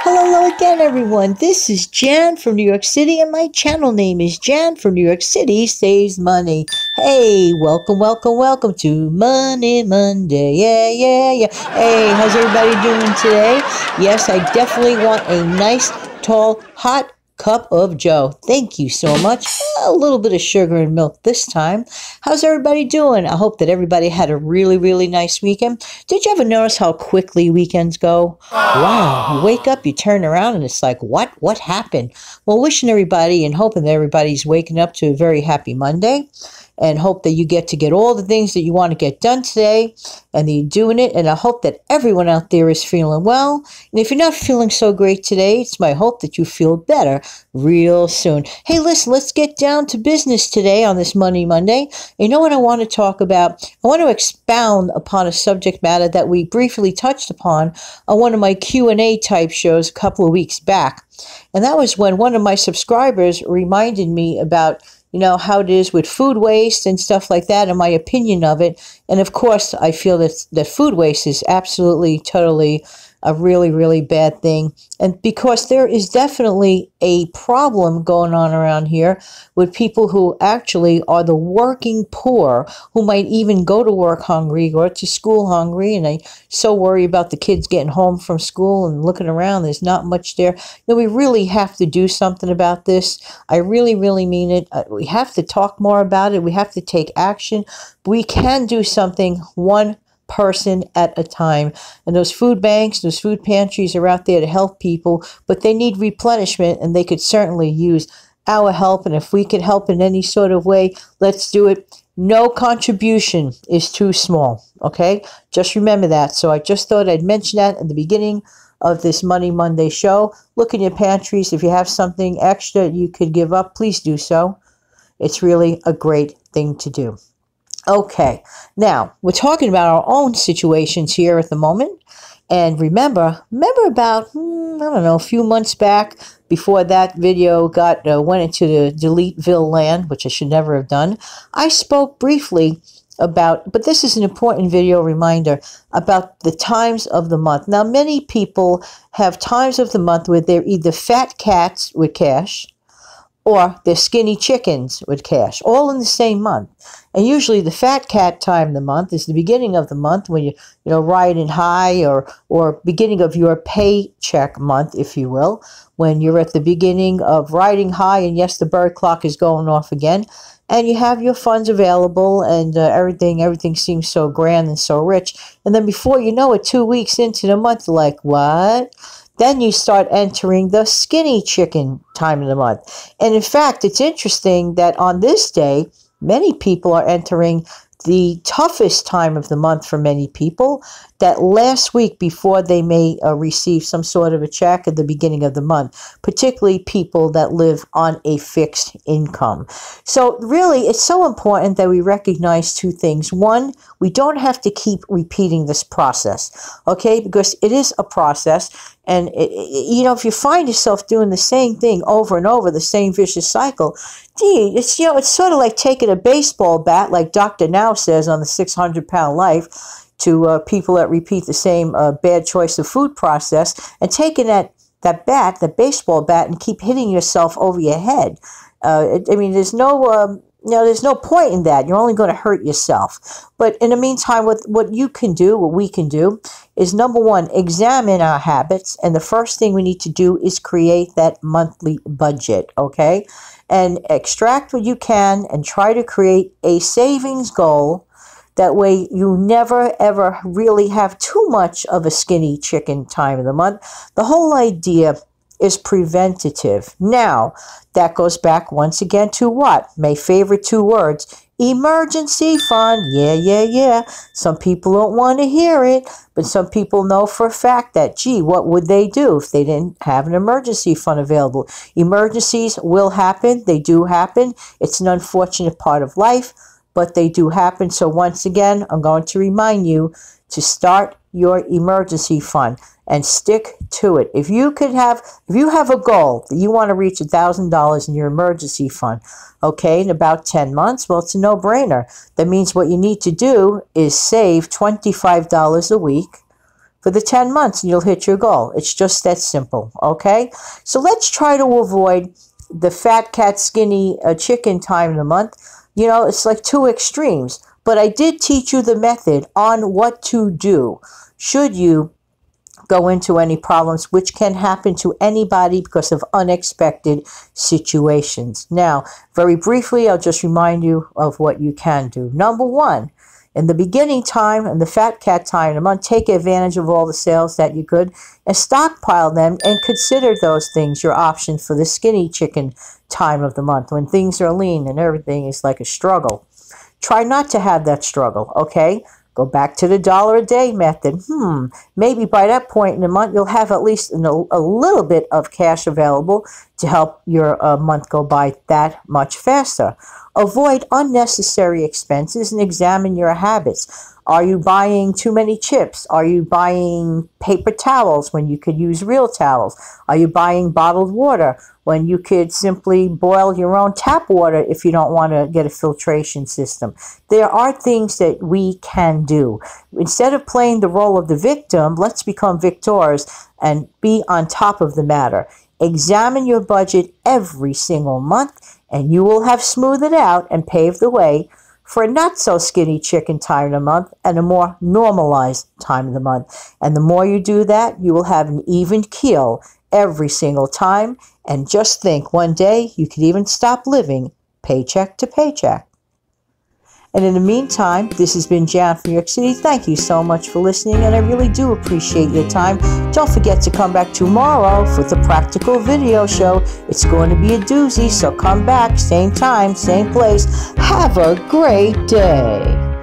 Hello again, everyone. This is Jan from New York City, and my channel name is Jan from New York City Saves Money. Hey, welcome to Money Monday. Yeah. Hey, how's everybody doing today? Yes, I definitely want a nice, tall, hot cup of Joe. Thank you so much. A little bit of sugar and milk this time. How's everybody doing? I hope that everybody had a really nice weekend. Did you ever notice how quickly weekends go? Wow, you wake up, you turn around, and it's like, what? What happened? Well, wishing everybody and hoping that everybody's waking up to a very happy Monday, and hope that you get all the things that you want to get done today, and that you're doing it. And I hope that everyone out there is feeling well. And if you're not feeling so great today, it's my hope that you feel better real soon. Hey, listen, let's get down to business today on this Money Monday. You know what I want to talk about? I want to expound upon a subject matter that we briefly touched upon on one of my Q&A type shows a couple of weeks back. And that was when one of my subscribers reminded me about how it is with food waste and stuff like that, and my opinion of it. And of course, I feel that food waste is absolutely, totally a really bad thing. And because there is definitely a problem going on around here with people who actually are the working poor, who might even go to work hungry or to school hungry, and I so worry about the kids getting home from school and looking around, there's not much there. We really have to do something about this. I really mean it. We have to talk more about it. We have to take action. We can do something one person at a time. And those food banks, those food pantries are out there to help people, but they need replenishment, and they could certainly use our help. And if we could help in any sort of way, let's do it. No contribution is too small, okay? Just remember that. So I just thought I'd mention that at the beginning of this Money Monday show. Look in your pantries. If you have something extra you could give up, please do so. It's really a great thing to do. Okay, now we're talking about our own situations here at the moment. And remember about, I don't know, a few months back, before that video went into the Deleteville land, which I should never have done, I spoke briefly about, but this is an important video reminder, about the times of the month. Now, many people have times of the month where they're either fat cats with cash, or they're skinny chickens with cash, all in the same month. And usually the fat cat time of the month is the beginning of the month when you're riding high, or beginning of your paycheck month, if you will, when you're at the beginning of riding high, and yes, the bird clock is going off again, and you have your funds available, and everything seems so grand and so rich. And then before you know it, 2 weeks into the month, you're like, what? Then you start entering the skinny chicken time of the month. And in fact, it's interesting that on this day, many people are entering the toughest time of the month for many people, that last week before they may receive some sort of a check at the beginning of the month, particularly people that live on a fixed income. So really, it's so important that we recognize two things. One, we don't have to keep repeating this process, okay? Because it is a process. And, if you find yourself doing the same thing over and over, the same vicious cycle, it's sort of like taking a baseball bat, like Dr. Now says on the 600-Pound Life, to people that repeat the same bad choice of food process, and taking that bat, the baseball bat, and keep hitting yourself over your head. There's no point in that. You're only going to hurt yourself. But in the meantime, what we can do, is number one, examine our habits. And the first thing we need to do is create that monthly budget, okay? And extract what you can and try to create a savings goal. That way you never, ever really have too much of a skinny chicken time of the month. The whole idea is preventative. Now, that goes back once again to what? My favorite two words, emergency fund. Yeah. Some people don't want to hear it, but some people know for a fact that, what would they do if they didn't have an emergency fund available? Emergencies will happen. They do happen. It's an unfortunate part of life, but they do happen. So once again, I'm going to remind you to start your emergency fund and stick to it. If you have a goal that you want to reach $1,000 in your emergency fund, okay, in about 10 months, well, it's a no-brainer. That means what you need to do is save $25 a week for the 10 months and you'll hit your goal. It's just that simple, okay? So let's try to avoid the fat cat, skinny chicken time of the month. You know, it's like two extremes. But I did teach you the method on what to do should you go into any problems, which can happen to anybody because of unexpected situations. Now, very briefly, I'll just remind you of what you can do. Number one, in the beginning time and the fat cat time of the month, take advantage of all the sales that you could and stockpile them and consider those things your option for the skinny chicken time of the month when things are lean and everything is like a struggle. Try not to have that struggle, okay? Go back to the dollar a day method. Maybe by that point in the month, you'll have at least a little bit of cash available to help your month go by that much faster. Avoid unnecessary expenses and examine your habits. Are you buying too many chips? Are you buying paper towels when you could use real towels? Are you buying bottled water when you could simply boil your own tap water if you don't want to get a filtration system? There are things that we can do. Instead of playing the role of the victim, let's become victors and be on top of the matter. Examine your budget every single month, and you will have smoothed it out and paved the way for a not so skinny chicken time of the month and a more normalized time of the month. And the more you do that, you will have an even keel every single time. And just think, one day you could even stop living paycheck to paycheck. And in the meantime, this has been Jan from New York City. Thank you so much for listening, and I really do appreciate your time. Don't forget to come back tomorrow for the Practical Video Show. It's going to be a doozy, so come back, same time, same place. Have a great day.